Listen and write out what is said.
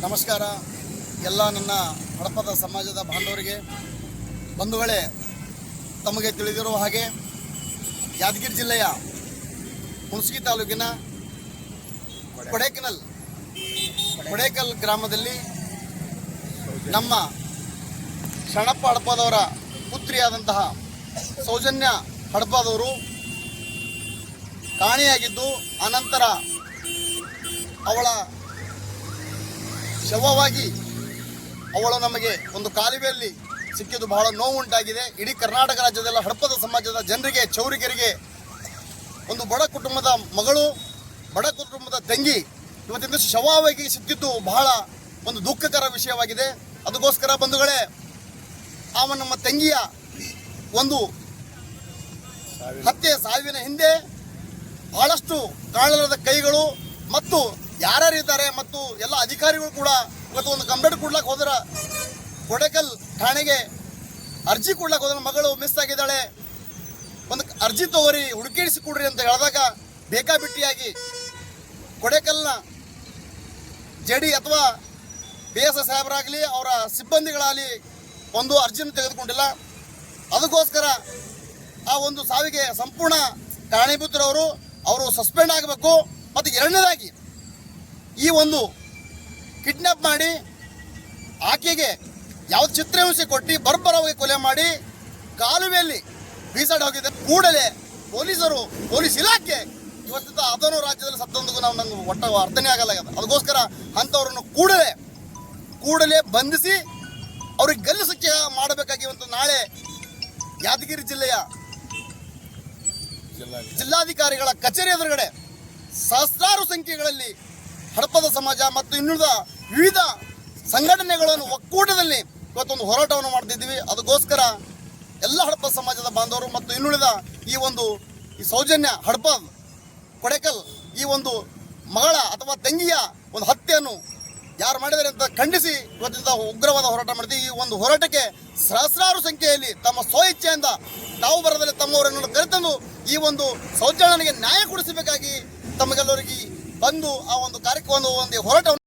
ನಮಸ್ಕಾರ ಎಲ್ಲ ನನ್ನ ಹಡಪದ ಸಮಾಜದ ಬಾಂಧವರಿಗೆ, ಬಂಧುಗಳೇ, ತಮಗೆ ತಿಳಿದಿರುವ ಹಾಗೆ ಯಾದಗಿರಿ ಜಿಲ್ಲೆಯ ಹುಣಸಗಿ ತಾಲೂಕಿನ ಕೊಡೇಕಲ್ ಗ್ರಾಮದಲ್ಲಿ ನಮ್ಮ ಶರಣಪ್ಪ ಹಡಪದವರ ಪುತ್ರಿಯಾದಂತಹ ಸೌಜನ್ಯ ಹಡಪದವರು ಕಾಣೆಯಾಗಿದ್ದು, ಅನಂತರ ಅವಳ ಶವವಾಗಿ ಅವಳು ನಮಗೆ ಒಂದು ಕಾಲುವೆಯಲ್ಲಿ ಸಿಕ್ಕಿದ್ದು ಬಹಳ ನೋವುಂಟಾಗಿದೆ. ಇಡೀ ಕರ್ನಾಟಕ ರಾಜ್ಯದಲ್ಲ ಹಡಪದ ಸಮಾಜದ ಜನರಿಗೆ, ಚೌರಿಗರಿಗೆ ಒಂದು ಬಡ ಕುಟುಂಬದ ಮಗಳು, ಬಡ ಕುಟುಂಬದ ತಂಗಿ ಇವತ್ತಿನ ಶವವಾಗಿ ಸಿಕ್ಕಿದ್ದು ಬಹಳ ಒಂದು ದುಃಖಕರ ವಿಷಯವಾಗಿದೆ. ಅದಕ್ಕೋಸ್ಕರ ಬಂಧುಗಳೇ, ನಮ್ಮ ತಂಗಿಯ ಒಂದು ಹತ್ಯೆ ಸಾವಿನ ಹಿಂದೆ ಬಹಳಷ್ಟು ಕಾಳರದ ಕೈಗಳು ಮತ್ತು ಯಾರ್ಯಾರಿದ್ದಾರೆ ಮತ್ತು ಎಲ್ಲ ಅಧಿಕಾರಿಗಳು ಕೂಡ ಇವತ್ತು ಒಂದು ಕಂಪ್ಲೇಂಟ್ ಕೊಡ್ಲಕ್ಕೆ ಹೋದ್ರೆ, ಕೊಡೇಕಲ್ ಠಾಣೆಗೆ ಅರ್ಜಿ ಕೊಡ್ಲಕ್ಕೆ ಹೋದ್ರೆ ಮಗಳು ಮಿಸ್ ಆಗಿದ್ದಾಳೆ, ಒಂದು ಅರ್ಜಿ ತಗೋರಿ, ಹುಡುಕಿಡಿಸಿ ಕೊಡ್ರಿ ಅಂತ ಹೇಳಿದಾಗ ಬೇಕಾಬಿಟ್ಟಿಯಾಗಿ ಕೊಡೇಕಲ್ನ ಜಡಿ ಅಥವಾ BSS ಸಾಹೇಬರಾಗಲಿ ಅವರ ಸಿಬ್ಬಂದಿಗಳಾಗಲಿ ಒಂದು ಅರ್ಜಿಯನ್ನು ತೆಗೆದುಕೊಂಡಿಲ್ಲ. ಅದಕ್ಕೋಸ್ಕರ ಆ ಒಂದು ಸಾವಿಗೆ ಸಂಪೂರ್ಣ ಕಾರಣೀಭೂತರವರು ಅವರು ಸಸ್ಪೆಂಡ್ ಆಗಬೇಕು. ಮತ್ತು ಎರಡನೇದಾಗಿ ಈ ಒಂದು ಕಿಡ್ನಾಪ್ ಮಾಡಿ ಆಕೆಗೆ ಯಾವ್ದು ಚಿತ್ರಹಿಂಸೆ ಕೊಟ್ಟು ಬರ್ಬರವಾಗಿ ಕೊಲೆ ಮಾಡಿ ಕಾಲುವೆಯಲ್ಲಿ ಬೀಸಾಡಿ ಹೋಗಿದ್ದಾರೆ. ಕೂಡಲೇ ಪೊಲೀಸ್ ಇಲಾಖೆ ಇವತ್ತಿಂದ ಅದನ್ನು ರಾಜ್ಯದಲ್ಲಿ ಸತ್ತೊಂದಿಗೂ ನಂಗೆ ಒಟ್ಟ ಅರ್ಥನೇ ಆಗಲ್ಲ. ಅದಕ್ಕೋಸ್ಕರ ಅಂಥವ್ರನ್ನು ಕೂಡಲೇ ಬಂಧಿಸಿ ಅವ್ರಿಗೆ ಗಲ್ಲು ಶಿಕ್ಷೆ ಮಾಡಬೇಕಾಗಿ ಇವತ್ತು ನಾಳೆ ಯಾದಗಿರಿ ಜಿಲ್ಲೆಯ ಜಿಲ್ಲಾಧಿಕಾರಿಗಳ ಕಚೇರಿ ಎದುರುಗಡೆ ಸಹಸ್ರಾರು ಸಂಖ್ಯೆಗಳಲ್ಲಿ ಹಡಪದ ಸಮಾಜ ಮತ್ತು ಇನ್ನುಳಿದ ವಿವಿಧ ಸಂಘಟನೆಗಳನ್ನು ಒಕ್ಕೂಟದಲ್ಲಿ ಇವತ್ತೊಂದು ಹೋರಾಟವನ್ನು ಮಾಡ್ತಿದ್ದೀವಿ. ಅದಕ್ಕೋಸ್ಕರ ಎಲ್ಲ ಹಡಪದ ಸಮಾಜದ ಬಾಂಧವರು ಮತ್ತು ಇನ್ನುಳಿದ ಈ ಸೌಜನ್ಯ ಹಡಪದ್ ಕೊಡೇಕಲ್ ಈ ಒಂದು ಮಗಳ ಅಥವಾ ತಂಗಿಯ ಒಂದು ಹತ್ಯೆಯನ್ನು ಯಾರು ಮಾಡಿದ್ದಾರೆ ಅಂತ ಖಂಡಿಸಿ ಇವತ್ತಿಂದ ಉಗ್ರವಾದ ಹೋರಾಟ ಮಾಡ್ತೀವಿ. ಈ ಒಂದು ಹೋರಾಟಕ್ಕೆ ಸಹಸ್ರಾರು ಸಂಖ್ಯೆಯಲ್ಲಿ ತಮ್ಮ ಸ್ವಇಚ್ಛೆಯಿಂದ ತಾವು ಬರದಲ್ಲಿ ತಮ್ಮವರನ್ನು ಕರೆತಂದು ಈ ಒಂದು ಸೌಜನ್ಯನಿಗೆ ನ್ಯಾಯ ಕೊಡಿಸಬೇಕಾಗಿ ತಮಗೆಲ್ಲರಿಗೆ ಬಂದು ಆ ಒಂದು ಕಾರ್ಯಕ್ರಮ ಒಂದು ಹೋರಾಟವನ್ನು